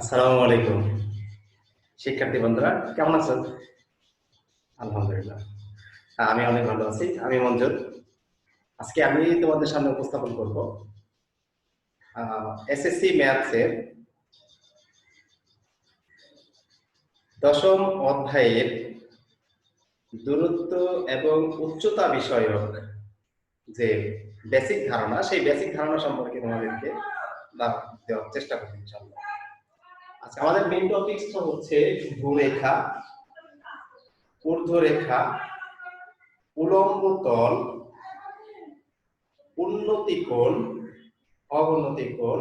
আসসালামু আলাইকুম শিক্ষার্থী বন্ধুরা, কেমন আছেন? আলহামদুলিল্লাহ, আমি অনেক ভালো আছি। আমি মঞ্জুর। আজকে আমি তোমাদের সামনে উপস্থাপন করব এসএসসি ম্যাথসের দশম অধ্যায়ের দূরত্ব এবং উচ্চতা বিষয়ক যে বেসিক ধারণা, সেই বেসিক ধারণা সম্পর্কে তোমাদেরকে দেওয়ার চেষ্টা করব ইনশাআল্লাহ। আচ্ছা, আমাদের মেইন টপিকসটা হচ্ছে ভূরেখা, ঊর্ধ্বরেখা, উলম্ব তল, উন্নতি কোণ, অবনতি কোণ।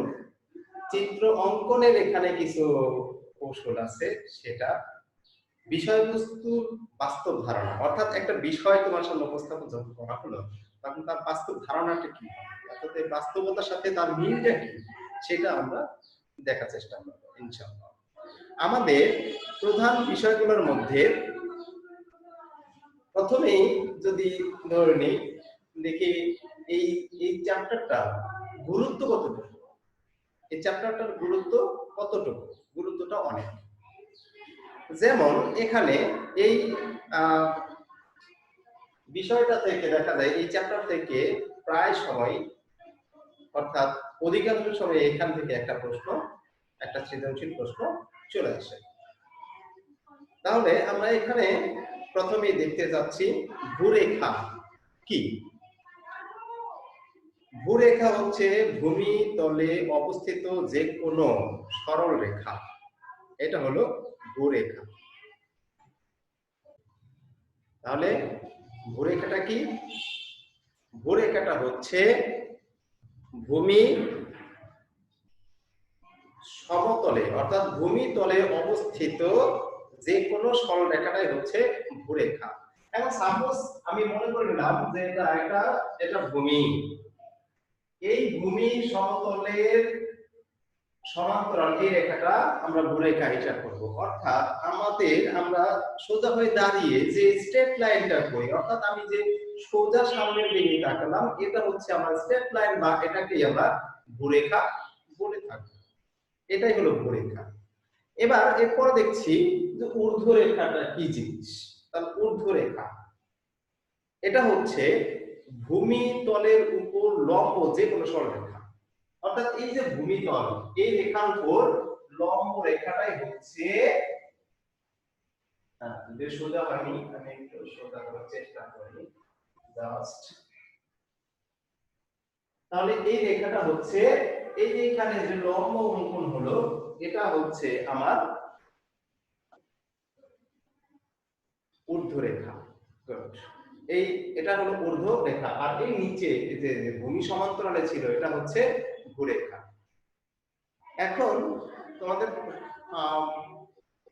চিত্র অঙ্কনের এখানে কিছু কৌশল আছে, সেটা বিষয়বস্তুর বাস্তব ধারণা, অর্থাৎ একটা বিষয় তোমার সামনে উপস্থাপন যখন করা হলো তখন তার বাস্তব ধারণাটা কি, অর্থাৎ এই বাস্তবতার সাথে তার মিলটা কি, সেটা আমরা দেখার চেষ্টা করব ইনশাআল্লাহ। আমাদের প্রধান বিষয়গুলোর মধ্যে প্রথমেই যদি ধরে নিই, দেখি এই এই চ্যাপ্টারটা গুরুত্ব কতটুকু। এই চ্যাপ্টারটার গুরুত্ব কতটুকু? গুরুত্বটা অনেক। যেমন এখানে এই বিষয়টা থেকে দেখা যায়, এই চ্যাপ্টার থেকে প্রায় সময়, অর্থাৎ অধিকাংশ সময় এখান থেকে একটা প্রশ্ন, একটা সৃজনশীল প্রশ্ন চলে আসে। তাহলে আমরা এখানে প্রথমেই দেখতে যাচ্ছি ভূরেখা কি। ভূরেখা হচ্ছে ভূমি তলে অবস্থিত যে কোনো সরল রেখা, এটা হলো ভূরেখা। তাহলে ভূরেখাটা কি? ভূরেখাটা হচ্ছে ভূমি সমতলে, অর্থাৎ ভূমি তলে অবস্থিত যে কোনো সরল রেখাটাই হচ্ছে ভূরেখা। এখন সাপোজ আমি মনে করে নিলাম যে এটা ভূমি, এই ভূমি সমতলের সমান্তরাল এই রেখাটা আমরা ভূরেখা হিসাব করব। অর্থাৎ আমরা সোজা হয়ে দাঁড়িয়ে যে স্ট্রেট লাইনটা করি, অর্থাৎ আমি যে সোজা সামনের দিকে তাকালাম, এটা হচ্ছে আমার স্ট্রেট লাইন, বা এটাকেই আমরা ভূরেখা বলে থাকি। এটাই হলো ভূরেখা। এবার এরপর দেখছি যে ঊর্ধ্বরেখাটা কি জিনিস। তাহলে ঊর্ধ্বরেখা এটা হচ্ছে ভূমি তলের উপর লম্ব যে কোনো সরলরেখা, অর্থাৎ এই যে ভূমিতল, এই রেখার উপর লম্ব রেখাটাই হচ্ছে, যে সোজা আমি একটু সোজা করার চেষ্টা করি জাস্ট। তাহলে এই রেখাটা হচ্ছে, এই যে এখানে যে লম্ব অঙ্কন হলো, এটা হচ্ছে আমার ঊর্ধ্বরেখা। এটা হলো ঊর্ধ্বরেখা, আর এই নিচে যে ভূমি সমান্তরালে ছিল এটা হচ্ছে ভূরেখা। এখন তোমাদের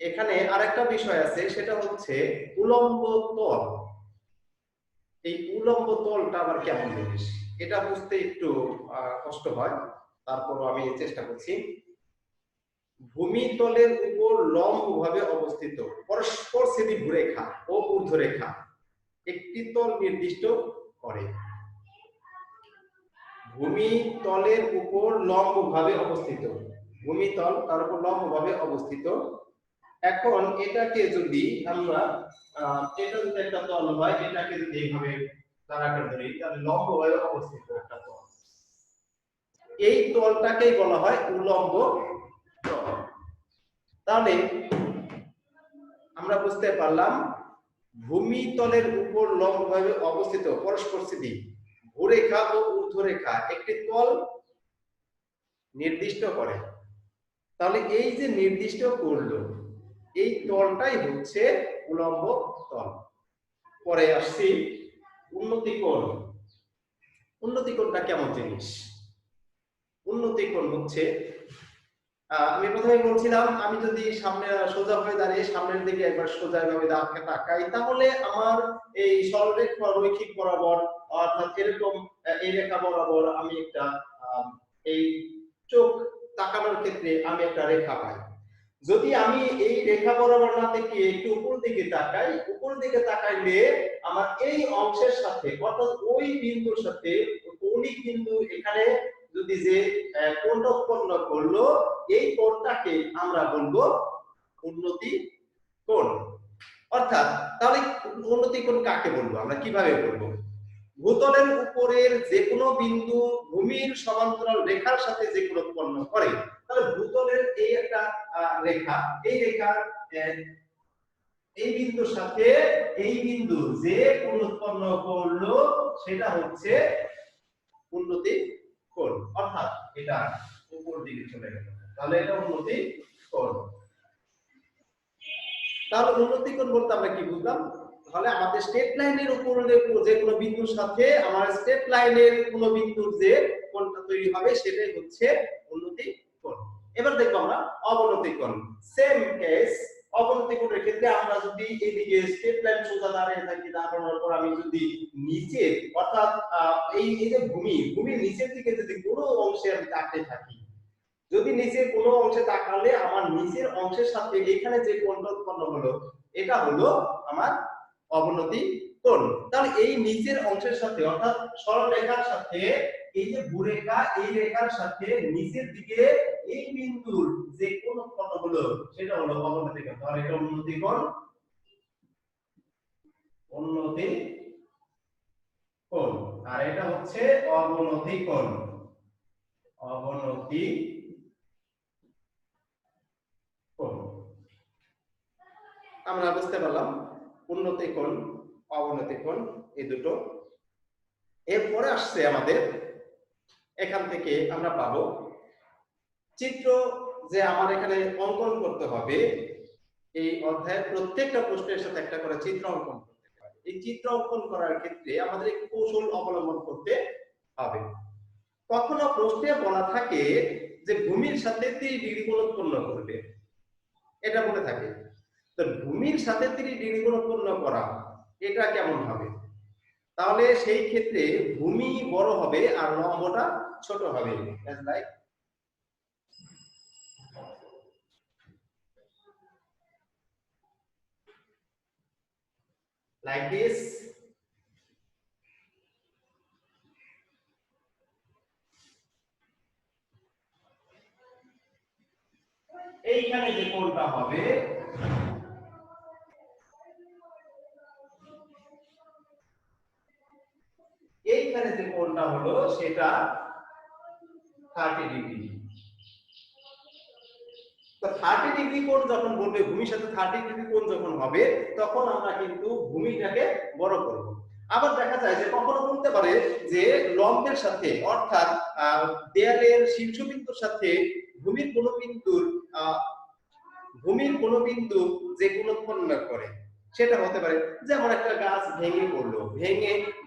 এখানে আরেকটা বিষয় আছে, সেটা হচ্ছে উলম্ব তল। এই উলম্ব তলটা আবার কেমন জিনিস, এটা বুঝতে একটু কষ্ট হয়, তারপরও আমি চেষ্টা করছি। ভূমিতলের উপর লম্বভাবে অবস্থিত পরস্পরছেদী ভূরেখা ও ঊর্ধ্বরেখা একটি তল নির্দিষ্ট করে। ভূমিতলের উপর লম্বভাবে অবস্থিত, ভূমিতল তার উপর লম্বভাবে অবস্থিত। এখন এটাকে যদি আমরা এটা যদি একটা তল হয়, এটাকে যদি এইভাবে দাঁড়াকার ধরি, তাহলে লম্বভাবে অবস্থিত একটা তল, এই তলটাকেই বলা হয় উলম্ব তল। তাহলে আমরা বুঝতে পারলাম ভূমিতলের উপর লম্বভাবে অবস্থিত পরস্পরছেদী ভূরেখা ও ঊর্ধ্বরেখা একটি তল নির্দিষ্ট করে। তাহলে এই যে নির্দিষ্ট করলো, এই তলটাই হচ্ছে উলম্ব তল। পরে আসছি উন্নতি কোণ। উন্নতি কোণটা কেমন জিনিস? উন্নতি কোণ হচ্ছে, আমি প্রথমে বলছিলাম, আমি যদি সামনে সোজা হয়ে দাঁড়িয়ে সামনের দিকে একবার সোজা ভাবে তাকাই, তাহলে আমার এই সরলরেখা রৈখিক বরাবর, অর্থাৎ এরকম এই রেখা বরাবর আমি একটা এই চোখ তাকানোর ক্ষেত্রে আমি একটা রেখা পাই। যদি আমি এই রেখা বরাবর না থেকে একটু উপর দিকে তাকাই, উপর দিকে তাকাইলে আমার এই অংশের সাথে, অর্থাৎ ওই বিন্দুর সাথে কৌণিক বিন্দু এখানে যদি যে কোণটা উৎপন্ন করলো এই কোণটাকে আমরা বলবো উন্নতি কোণ। অর্থাৎ তাহলে উন্নতি কোণ কাকে বলবো, আমরা কিভাবে বলবো? ভূতলের উপরের যে কোনো বিন্দু ভূমির সমান্তরাল রেখার সাথে যে কোণ উৎপন্ন করে, তাহলে ভূতলের এই একটা রেখা, এই রেখার এই বিন্দুর সাথে এই বিন্দু যে কোণ উৎপন্ন করলো সেটা হচ্ছে উন্নতি কোণ। অর্থাৎ এটা উপর দিকে চলে গেল, তাহলে এটা উন্নতি কোণ। তাহলে উন্নতি কোণ বলতে আমরা কি বুঝলাম? তাহলে আমাদের স্ট্রেট লাইনের উপর যে কোনো বিন্দুর সাথে আমার স্ট্রেট লাইনের কোনো বিন্দুর যে কোণটা তৈরি হবে সেটাই হচ্ছে উন্নতি কোণ। এবার দেখব আমরা অবনতি কোণ। সেম কেস, অবনতি কোণের ক্ষেত্রে আমরা যদি এইদিকে স্ট্রেট লাইন সোজা দাঁড়িয়ে থাকি, দাঁড়ানোর পর আমি যদি নিচে অর্থাৎ এই যে ভূমির নিচের দিকে যদি কোনো অংশে আমি তাকাতে থাকি, যদি নিচে কোনো অংশে তাকালে আমার নিচের অংশের সাথে এখানে যে কোণটা উৎপন্ন হলো এটা হলো আমার অবনতি কোণ। তাহলে এই নিচের অংশের সাথে অর্থাৎ সরল রেখার সাথে এই যে ভূরেখা, এই রেখার সাথে নিচের দিকে এই বিন্দুর যে কোণ উৎপন্ন হলো সেটা হলো অবনতি কোণ। তাহলে এটা উন্নতি কোণ, উন্নতি কোণ, আর এটা হচ্ছে অবনতি কোণ, অবনতি কোণ। আমরা বুঝতে পারলাম উন্নতি কোণ, অবনতি কোণ এই দুটো। এরপরে আসছে আমাদের এখান থেকে আমরা পাবো চিত্র, যে আমার এখানে অঙ্কন করতে হবে। এই অধ্যায়ের প্রত্যেকটা প্রশ্নের সাথে একটা করে চিত্র অঙ্কন করতে হবে। এই চিত্র অঙ্কন করার ক্ষেত্রে আমাদের একটু কৌশল অবলম্বন করতে হবে। কখনো প্রশ্নে বলা থাকে যে ভূমির সাথে 30 ডিগ্রি কোণ উৎপন্ন করবে, এটা বলে থাকে। তো ভূমির সাথে 30 ডিগ্রি কোণ উৎপন্ন করা এটা কেমন হবে? তাহলে সেই ক্ষেত্রে ভূমি বড় হবে আর লম্বটা ছোট হবে, like this. এইখানে যে কোণটা হবে এইখানে যে কোণটা হলো সেটা 30 ডিগ্রি। তো 30 ডিগ্রি কোণ যখন বলবে, ভূমির সাথে 30 ডিগ্রি কোণ যখন হবে তখন আমরা কিন্তু ভূমিটাকে বড় করব। আবার দেখা যায় যে কখনো বলতে পারে যে লম্বের সাথে অর্থাৎ দেয়ালের শীর্ষবিন্দুর সাথে ভূমির কোন বিন্দু যে কোণ উৎপন্ন করে সেটা হতে পারে, যেমন একটা গাছ ভেঙে পড়লো,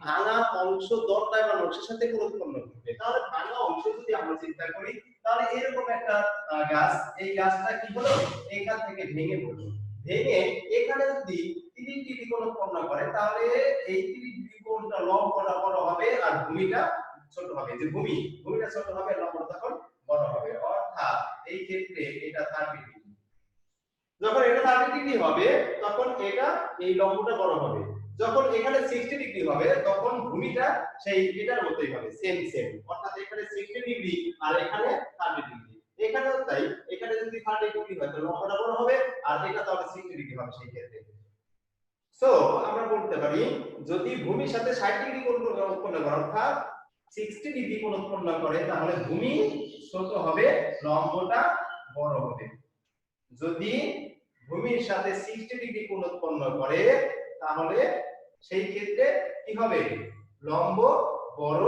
ভাঙা অংশ দণ্ডায়মান অংশের সাথে কোণ উৎপন্ন করবে। তাহলে ভাঙা অংশ যদি আমরা চিন্তা করি, তাহলে এরকম একটা গাছ, এই গাছটা কি হলো এখান থেকে ভেঙে পড়লো, ভেঙে এখানে যদি 30 ডিগ্রি কোণ উৎপন্ন করে তাহলে এই 30 ডিগ্রি কোণটা লম্বটা বড় হবে আর ভূমিটা ছোট হবে। যে ভূমিটা ছোট হবে, লম্বটা তখন বড় হবে। অর্থাৎ এই ক্ষেত্রে এটা 30 ডিগ্রি। যখন এটা 30 ডিগ্রি হবে তখন এটা এই লম্বটা বড় হবে। যখন এখানে 60 ডিগ্রি হবে তখন ভূমিটা সেই এটার মতোই হবে, সেম। অর্থাৎ এখানে 60 ডিগ্রি আর এখানে 30 ডিগ্রি। এখানেও তাই, এখানে যদি 30 ডিগ্রি হয় তাহলে লম্বটা বড় হবে আর এটা তাহলে 60 ডিগ্রি হবে সেই ক্ষেত্রে। সো আমরা বলতে পারি যদি ভূমির সাথে 60 ডিগ্রি কোণ উৎপন্ন করে অর্থাৎ 60 ডিগ্রি কোণ উৎপন্ন করে তাহলে ভূমি ছোট হবে, লম্বটা বড় হবে। যদি ভূমির সাথে 60 ডিগ্রি কোণ উৎপন্ন করে তাহলে সেই ক্ষেত্রে কি হবে, লম্ব বড়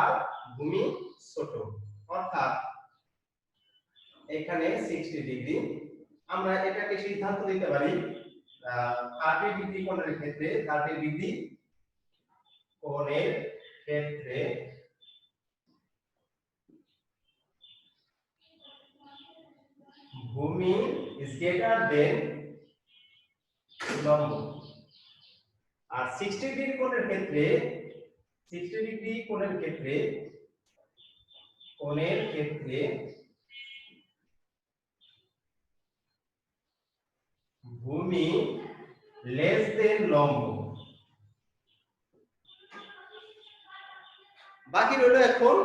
আর ভূমি ছোট। অর্থাৎ এখানে 60 ডিগ্রি, আমরা এটাকে সিদ্ধান্ত দিতে পারি 30 ডিগ্রি কোণের ক্ষেত্রে 30 ডিগ্রি কোণের ক্ষেত্রে ভূমি is greater than লম্ব। আর 60 ডিগ্রি কোণের ক্ষেত্রে 60 ডিগ্রি কোণের ক্ষেত্রে ভূমি লেস দেন লম্ব। বাকি রইল এখন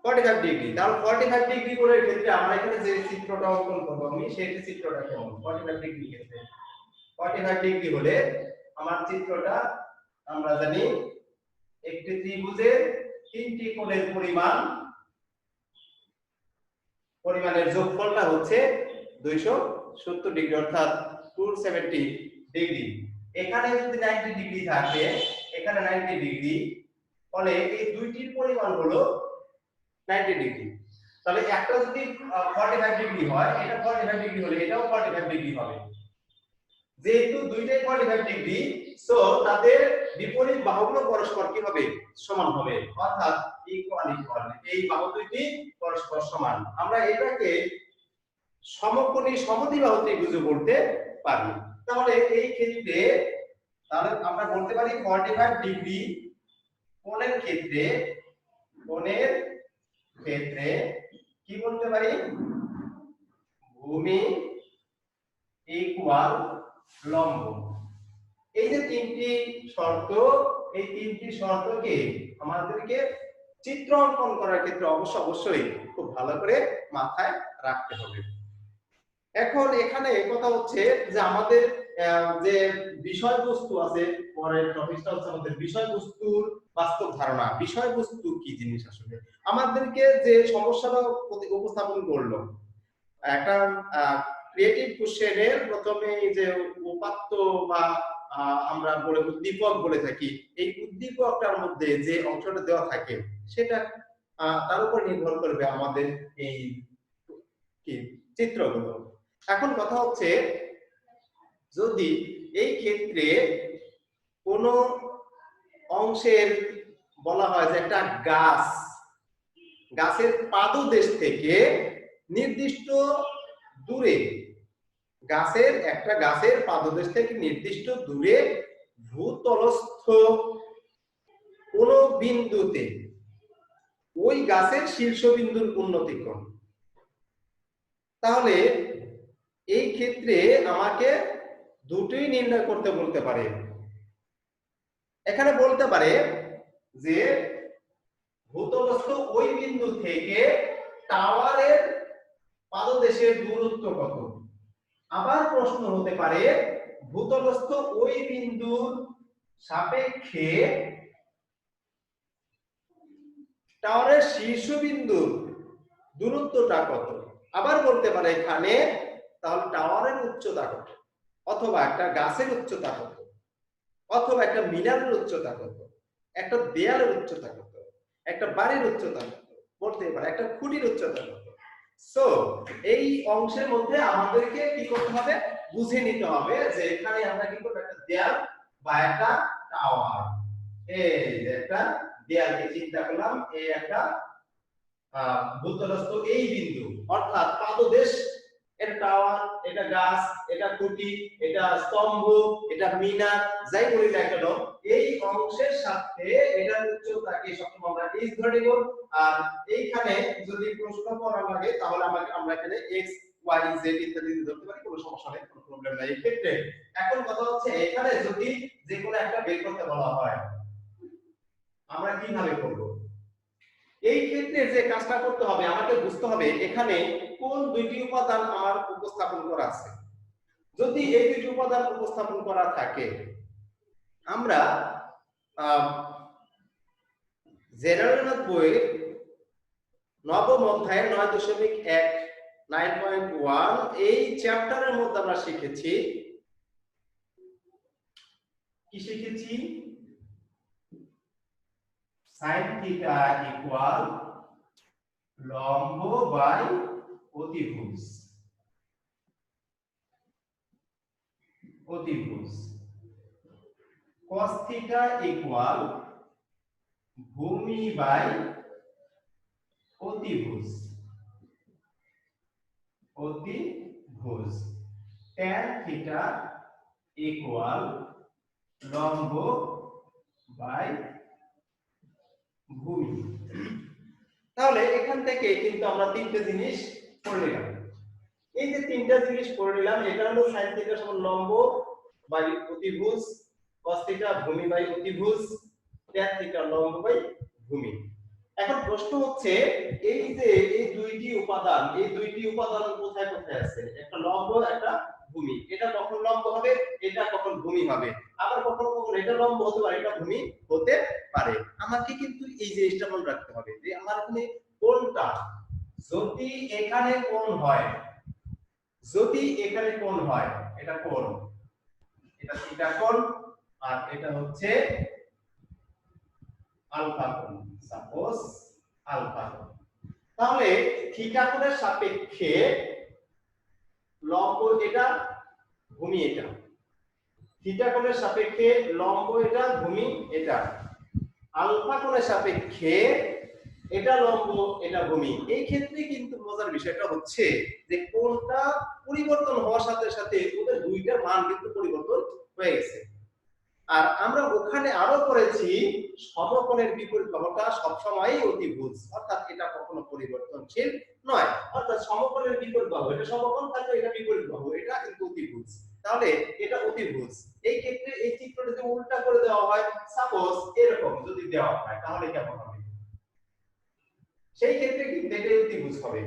45 ডিগ্রি। তাহলে 45 ডিগ্রি কোণের ক্ষেত্রে আমরা এখানে যে চিত্রটা অঙ্কন করব আমি সেই চিত্রটা কেমন 45 ডিগ্রি ক্ষেত্রে 45 ডিগ্রি হলে আমার চিত্রটা আমরা জানি একটি ত্রিভুজের তিনটি কোণের পরিমাণের যোগফলটা হচ্ছে 270 ডিগ্রি অর্থাৎ 270 ডিগ্রি। এখানে যদি 90 ডিগ্রি থাকে এখানে 90 ডিগ্রি ফলে এই দুইটির পরিমাণ হলো 90 ডিগ্রি। তাহলে একটা যদি 45 ডিগ্রি হয় এটা 45 ডিগ্রি হলে এটাও 45 ডিগ্রি হবে। যেহেতু দুইটাই 45 ডিগ্রি সো তাদের বিপরীত বাহুগুলো পরস্পর কি হবে সমান হবে অর্থাৎ ইকুয়াল এই বাহু দুইটি পরস্পর সমান। আমরা এটাকে সমকোণী সমদ্বিবাহু ত্রিভুজ বলতে পারি। তাহলে এই ক্ষেত্রে তাহলে আমরা বলতে পারি 45 ডিগ্রি কোণের ক্ষেত্রে কি বলতে পারি ভূমি ইকুয়াল লম্ব। এই যে তিনটি শর্ত এই তিনটি শর্তকে আমাদেরকে চিত্র অঙ্কন করার ক্ষেত্রে অবশ্যই খুব ভালো করে মাথায় রাখতে হবে। এখন এখানে কথা হচ্ছে যে আমাদের যে বিষয়বস্তু আছে পরের টপিকটা হচ্ছে আমাদের বিষয়বস্তুর বাস্তব ধারণা। বিষয়বস্তু কি জিনিস আসলে আমাদেরকে যে সমস্যাটা উপস্থাপন করলো একটা ক্রিয়েটিভ কোশ্চেনের প্রথমে যে উপাত্ত বা আমরা বলে উদ্দীপক বলে থাকি এই উদ্দীপকটার মধ্যে যে অংশটা দেওয়া থাকে সেটা তার উপর নির্ভর করবে আমাদের এই কি চিত্রগুলো। এখন কথা হচ্ছে যদি এই ক্ষেত্রে কোনো অংশের বলা হয় যে একটা গাছের পাদদেশ থেকে নির্দিষ্ট দূরে গাছের পাদদেশ থেকে নির্দিষ্ট দূরে ভূতলস্থ কোন বিন্দুতে ওই গাছের শীর্ষবিন্দুর উন্নতি কোণ। তাহলে এই ক্ষেত্রে আমাকে দুটোই নির্ণয় করতে বলতে পারে। এখানে বলতে পারে যে ভূতলস্থ ওই বিন্দু থেকে টাওয়ারের পাদদেশের দূরত্ব কত। আবার প্রশ্ন হতে পারে ভূতলস্থ ওই বিন্দুর সাপেক্ষে টাওয়ারের শীর্ষবিন্দুর দূরত্বটা কত। আবার বলতে পারে এখানে তাহলে টাওয়ারের উচ্চতা কত, অথবা একটা গাছের উচ্চতা কত, অথবা একটা মিনারের উচ্চতা কত, একটা দেয়ালের উচ্চতা কত, একটা বাড়ির উচ্চতা কত, বলতে পারে একটা খুঁটির উচ্চতা কত। সো এই অংশের মধ্যে আমাদেরকে কি করতে হবে বুঝে নিতে হবে যে এখানে আমরা কি করব একটা দেয়াল বা একটা টাওয়ার। এই যে একটা দেয়ালকে চিন্তা করলাম এই একটা ভূতলস্থ এই বিন্দু অর্থাৎ পাদদেশ, এটা টাওয়ার, এটা গাছ, এটা খুঁটি, এটা স্তম্ভ, এটা মিনার, যাই বলি না কেন এই অংশের সাথে এটার উচ্চতাকে সবসময় আমরা h ধরে নিব। আর এইখানে যদি প্রশ্ন করা লাগে তাহলে আমরা এখানে x y z ইত্যাদি ধরতে পারি, কোনো সমস্যা নেই, কোনো প্রবলেম নাই এই ক্ষেত্রে। এখন কথা হচ্ছে এখানে যদি যে কোনো একটা বের করতে বলা হয় আমরা কিভাবে করব। এই ক্ষেত্রে যে কাজটা করতে হবে আমাকে বুঝতে হবে এখানে কোন দুইটি উপাদান আমার উপস্থাপন করা আছে। যদি এই দুইটি উপাদান উপস্থাপন করা থাকে আমরা জেনারেল ম্যাথ বইয়ের নবম অধ্যায়ের 9.1 9.1 এই চ্যাপ্টারের মধ্যে আমরা শিখেছি কি শিখেছি sin থিটা ইকুয়াল লম্ব বাই অতিভুজ। cos থিটা ইকুয়াল ভূমি বাই অতিভুজ। tan থিটা ইকুয়াল লম্ব বাই ভূমি। তাহলে এখান থেকে কিন্তু আমরা তিনটে জিনিস পড়ে নিলাম। এই যে তিনটা জিনিস পড়ে নিলাম এটা হলো sin থিটা সমান লম্ব বাই অতিভুজ, cos থিটা ভূমি বাই অতিভুজ, tan থিটা লম্ব বাই ভূমি। এখন প্রশ্ন হচ্ছে এই যে এই দুইটি উপাদান কোথায় কোথায় আছে? একটা লম্ব, একটা ভূমি। এটা কখন লম্ব হবে, এটা কখন ভূমি হবে, আবার কখনো কখনো এটা লম্ব হতে পারে, এটা ভূমি হতে পারে। আমাকে কিন্তু এই জিনিসটা মনে রাখতে হবে যে আমার এখানে কোনটা, যদি এখানে কোণ হয়, এটা কোণ, এটা থিটা কোণ, আর এটা হচ্ছে আলফা কোণ, সাপোজ আলফা কোণ। তাহলে থিটা কোণের সাপেক্ষে লম্ব এটা, ভূমি এটা। থিটা কোণের সাপেক্ষে লম্ব এটা, ভূমি এটা। আলফা কোণের সাপেক্ষে এটা লম্ব, এটা ভূমি। এই ক্ষেত্রে কিন্তু মজার বিষয়টা হচ্ছে যে কোণটা পরিবর্তন হওয়ার সাথে সাথে ওদের দুইটার মান কিন্তু পরিবর্তন হয়ে গেছে। আর আমরা ওখানে আরো পড়েছি সমকোণের বিপরীত বাহুটা সবসময়ই অতিভুজ, অর্থাৎ এটা কখনো পরিবর্তনশীল নয়। অর্থাৎ সমকোণের বিপরীত বাহু, এটা সমকোণ থাকলে এটা বিপরীত বাহু, এটা কিন্তু অতিভুজ। তাহলে এটা অতিভুজ। এই ক্ষেত্রে এই চিত্রটা যদি উল্টা করে দেওয়া হয়, সাপোজ এরকম যদি দেওয়া হয়, তাহলে কেমন হবে? সেই ক্ষেত্রে কিন্তু এটা অতিভুজ হবে,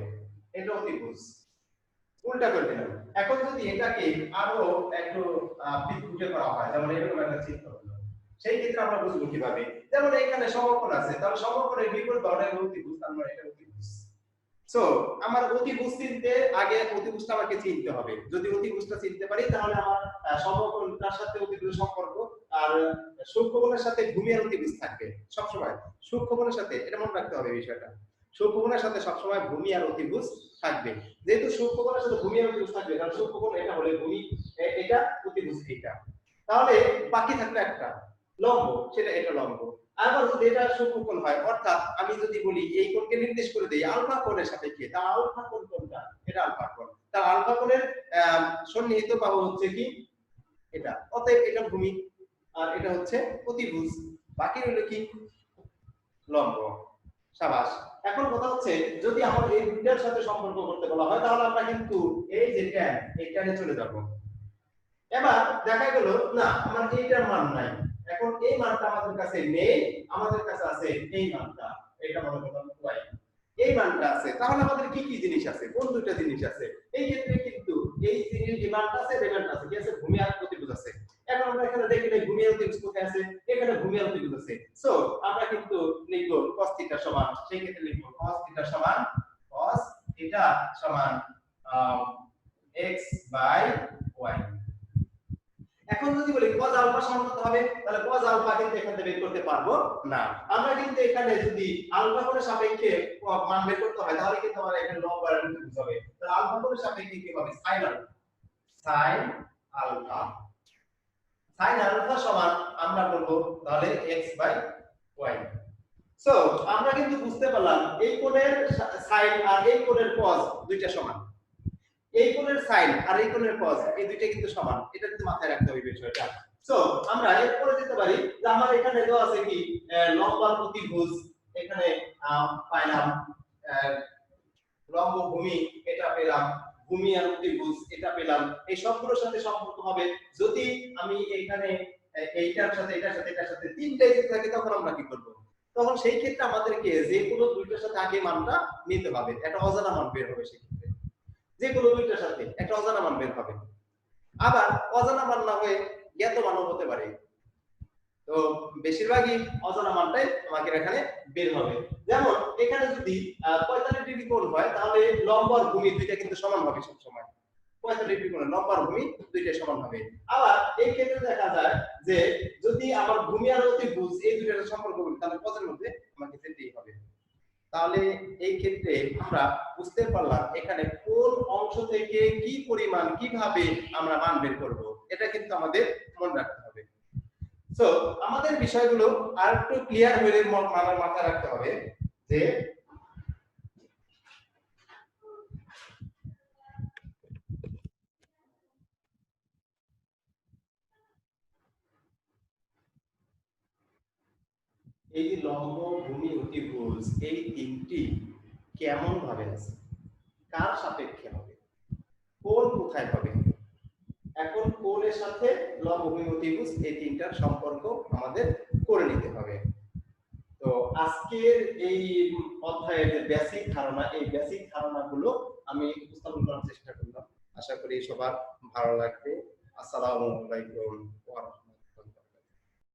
এটা অতিভুজ। উল্টা করে দিলাম। এখন যদি এটাকে আরো একটু বিদ্যুটে করা হয়, যেমন এরকম একটা চিত্র হলো, সেই ক্ষেত্রে আমরা বুঝবো কিভাবে? যেমন এখানে সমকোণ আছে, তাহলে সমকোণের বিপরীত বাহুটা অতিভুজ, তার মানে এটা অতিভুজ। সো আমার অতিভুজ চিনতে আগে অতিভুজটা আমাকে চিনতে হবে। যদি অতিভুজটা চিনতে পারি তাহলে আমার সমকোণটার সাথে অতিভুজের সম্পর্ক, আর সূক্ষ্মকোণের সাথে ভূমি আর অতিভুজ থাকবে সবসময়। সূক্ষ্মকোণের সাথে এটা মনে রাখতে হবে বিষয়টা, সূক্ষ্মকোণের সাথে সবসময় ভূমি আর অতিভুজ থাকবে। যেহেতু সূক্ষ্মকোণের সাথে ভূমি আর অতিভুজ থাকবে, কারণ সূক্ষ্মকোণ এটা হলে ভূমি এটা, অতিভুজ এটা। তাহলে বাকি থাকলো একটা লম্ব, সেটা এটা লম্ব। আবার যদি এটা সূক্ষ্মকোণ হয়, অর্থাৎ আমি যদি বলি এই কোণকে নির্দেশ করে দেই আলফা কোণের সাপেক্ষে, তা আলফা কোণ কোনটা? এটা আলফা কোণ। তা আলফা কোণের সন্নিহিত বাহু হচ্ছে কি এটা, অতএব এটা ভূমি আর এটা হচ্ছে অতিভুজ। বাকি রইল কি? লম্ব। সাবাস। এখন কথা হচ্ছে যদি আমার এই দুইটার সাথে সম্পর্ক করতে বলা হয়, তাহলে আমরা কিন্তু এই যে ট্যান, এই ট্যানে চলে যাব। এবার দেখা গেল না আমার এইটার মান নাই, এখন এই মানটা আমাদের কাছে নেই, আমাদের কাছে আছে এই মানটা, এটা মনে করলাম y, এই মানটা আছে। তাহলে আমাদের কি কি জিনিস আছে? কোন দুইটা জিনিস আছে? এই ক্ষেত্রে কিন্তু এই জিনিস, এই মানটা আছে, এই মানটা আছে, কি আছে? ভূমি আর অতিভুজ আছে। এখন আমরা এখানে দেখি না ভূমি আর অতিভুজ কোথায় আছে? এখানে ভূমি আর অতিভুজ আছে। সো আমরা কিন্তু লিখব cos θ সমান, সেই ক্ষেত্রে লিখব cos θ সমান x by y। এখন যদি বলি cos আলফা সমান কত হবে, তাহলে cos আলফা কিন্তু এখান থেকে বের করতে পারবো না। আমরা কিন্তু এখানে যদি আলফা কোণের সাপেক্ষে মান বের করতে হয়, তাহলে কিন্তু আমরা এখানে লব আর অতিভুজ হবে। তাহলে আলফা কোণের সাপেক্ষে কি হবে? sin আলফা, sin আলফা সমান আমরা বলবো তাহলে x by y। সো আমরা কিন্তু বুঝতে পারলাম এই কোণের sin আর এই কোণের cos দুইটা সমান, এই কোণের sin আর এই কোণের cos এই দুইটা কিন্তু সমান, এটা কিন্তু মাথায় রাখতে হবে বিষয়টা। সো আমরা এরপরে যেতে পারি যে আমার এখানে দেওয়া আছে কি লম্ব আর অতিভুজ, এখানে পাইলাম লম্ব ভূমি, এটা পেলাম ভূমি আর অতিভুজ, এটা পেলাম। এই সবগুলোর সাথে সম্পর্ক হবে যদি আমি এখানে এইটার সাথে এটার সাথে এটার সাথে তিনটাই যদি থাকে, তখন আমরা কি করব? তখন সেই ক্ষেত্রে আমাদেরকে যে কোনো দুইটার সাথে আগে মানটা নিতে হবে, একটা অজানা মান বের হবে। সেই ক্ষেত্রে যে কোনো দুইটার সাথে একটা অজানা মান বের হবে। আবার অজানা মান না হয়ে জ্ঞাত মানও হতে পারে, তো বেশিরভাগই অজানা মানটাই আমাদের এখানে বের হবে। যেমন এখানে যদি 45 ডিগ্রি কোণ হয়, তাহলে লম্ব আর ভূমি দুইটা কিন্তু সমান হবে সব সময়। 45 ডিগ্রি কোণে লম্ব আর ভূমি দুইটা সমান হবে। আবার এই ক্ষেত্রে দেখা যায় যে যদি আমার ভূমি আর অতিভুজ এই দুইটার সম্পর্ক করি, তাহলে পদের মধ্যে আমাকে যেতেই হবে। তাহলে এই ক্ষেত্রে আমরা বুঝতে পারলাম এখানে কোন অংশ থেকে কি পরিমাণ কিভাবে আমরা মান বের করব, এটা কিন্তু আমাদের মনে রাখতে হবে। সো আমাদের বিষয়গুলো আর একটু ক্লিয়ার হয়ে মাথায় রাখতে হবে যে এই যে লম্ব ভূমি অতিভুজ এই তিনটি কেমন ভাবে আছে, কার সাপেক্ষে হবে, কোণ কোথায় হবে। এখন কোণের সাথে লম্ব ভূমি অতিভুজ এই তিনটার সম্পর্ক আমাদের করে নিতে হবে। তো আজকের এই অধ্যায়ের যে বেসিক ধারণা, এই বেসিক ধারণাগুলো আমি উপস্থাপন করার চেষ্টা করলাম। আশা করি সবার ভালো লাগবে। আসসালামু আলাইকুম ওয়া রাহমাতুল্লাহ।